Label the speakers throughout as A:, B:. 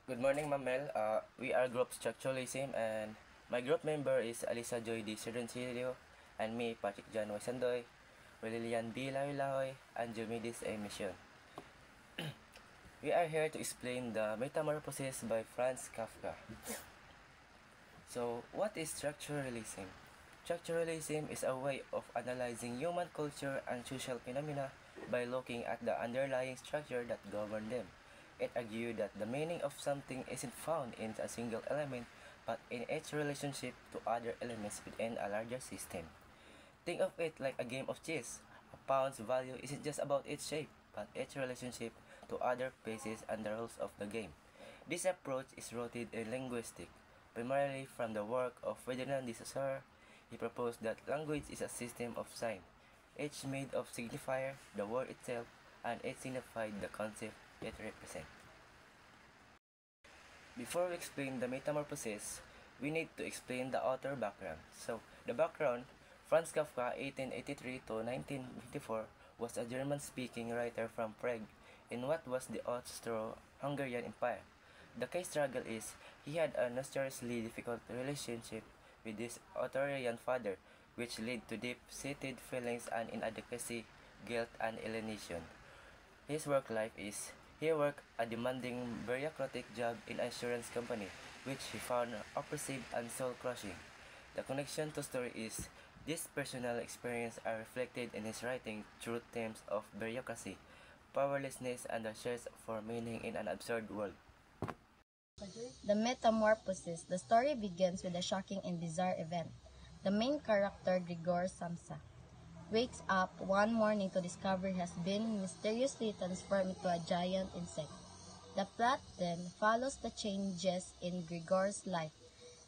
A: Good morning, Mamel. We are Group Structuralism, and my group member is Alisa Joy D. Sirencilio, and me, Patrick John Wasandoy, Lilian B. Lahoy, and Jumidis A. Mission. We are here to explain the Metamorphosis by Franz Kafka. So, what is structuralism? Structuralism is a way of analyzing human culture and social phenomena by looking at the underlying structure that govern them. It argued that the meaning of something isn't found in a single element, but in its relationship to other elements within a larger system. Think of it like a game of chess. A pawn's value isn't just about its shape, but its relationship to other pieces and the rules of the game. This approach is rooted in linguistics, primarily from the work of Ferdinand de Saussure. He proposed that language is a system of signs, each made of signifier, the word itself, and it signified the concept it represents. Before we explain the metamorphosis, we need to explain the author background. So, the background, Franz Kafka, 1883 to 1954, was a German-speaking writer from Prague in what was the Austro-Hungarian Empire. The key struggle is he had a notoriously difficult relationship with his authoritarian father, which led to deep-seated feelings and inadequacy, guilt, and alienation. His work life is he worked a demanding bureaucratic job in an insurance company, which he found oppressive and soul-crushing. The connection to story is these personal experiences are reflected in his writing through themes of bureaucracy, powerlessness, and the search for meaning in an absurd world.
B: The Metamorphosis. The story begins with a shocking and bizarre event. The main character, Grigor Samsa, wakes up one morning to discover he has been mysteriously transformed into a giant insect. The plot then follows the changes in Grigor's life,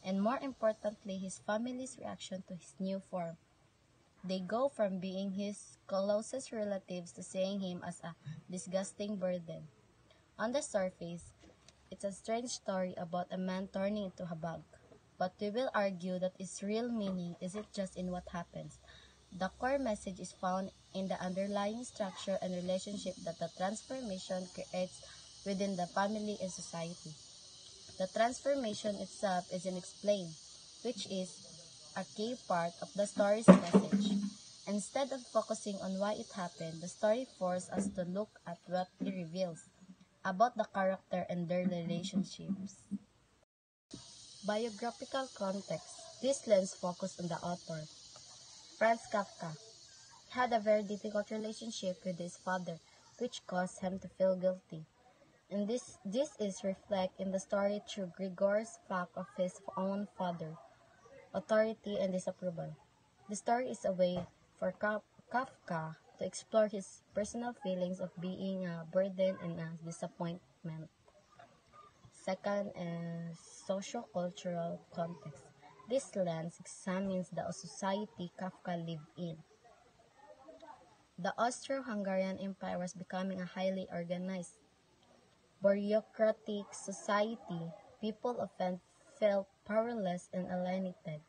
B: and more importantly, his family's reaction to his new form. They go from being his closest relatives to seeing him as a disgusting burden. On the surface, it's a strange story about a man turning into a bug, but we will argue that its real meaning isn't just in what happens. The core message is found in the underlying structure and relationship that the transformation creates within the family and society. The transformation itself isn't explained, which is a key part of the story's message. Instead of focusing on why it happened, the story forces us to look at what it reveals about the character and their relationships. Biographical context. This lens focuses on the author. Franz Kafka had a very difficult relationship with his father, which caused him to feel guilty. And this is reflected in the story through Grigor's fact of his own father, authority and disapproval. The story is a way for Kafka to explore his personal feelings of being a burden and a disappointment. Second is socio-cultural context. This lens examines the society Kafka lived in. The Austro-Hungarian Empire was becoming a highly organized, bureaucratic society. People often felt powerless and alienated,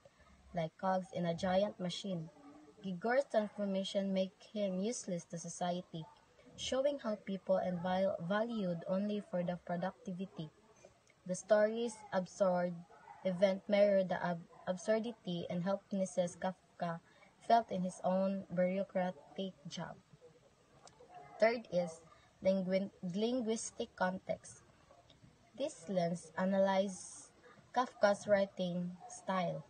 B: like cogs in a giant machine. Gigor's transformation made him useless to society, showing how people are valued only for the productivity. The story's absurd event mirrored the absurdity and helplessness Kafka felt in his own bureaucratic job. Third is linguistic context. This lens analyzes Kafka's writing style.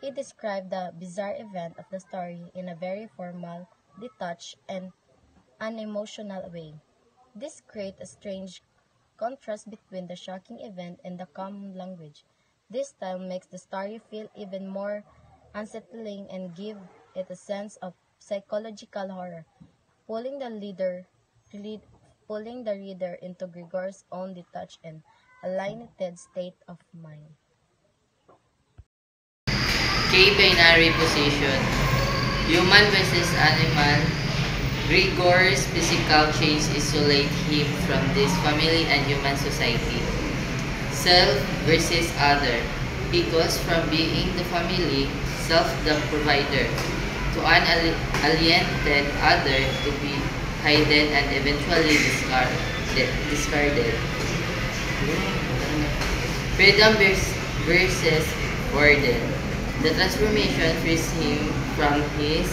B: He described the bizarre event of the story in a very formal, detached, and unemotional way. This creates a strange contrast between the shocking event and the calm language. This style makes the story feel even more unsettling and give it a sense of psychological horror, pulling lead, pulling the reader into Grigor's own detached and alienated state of mind.
C: K-binary position. Human versus animal. Grigor's physical change isolate him from this family and human society. Self versus other. He goes from being the family, self the provider, to an alienated other to be hidden and eventually discarded. Freedom versus burden. The transformation frees him from his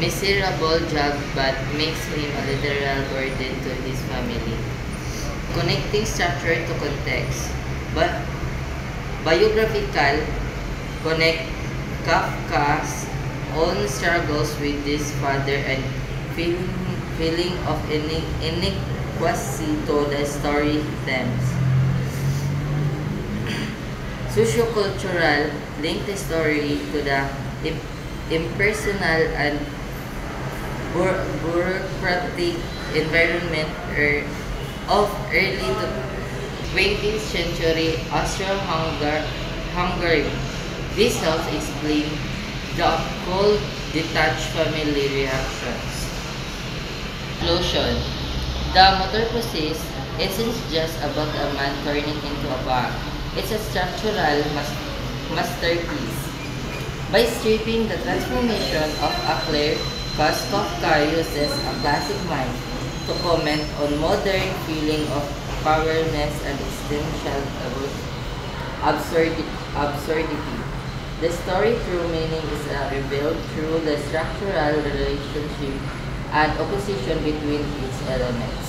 C: miserable job but makes him a literal burden to his family. Connecting structure to context. Biographical connect Kafka's own struggles with his father and feeling of inequality to the story themes. Sociocultural link the story to the impersonal and bureaucratic environment of early 20th century Austro-Hungary. This helps explain the cold, detached family reactions. Conclusion. The Metamorphosis isn't just about a man turning into a bug. It's a structural masterpiece. By stripping the transformation of a clear, Kafka uses a classic mind to comment on modern feeling of powerlessness and existential absurdity. The story true meaning is revealed through the structural relationship and opposition between its elements.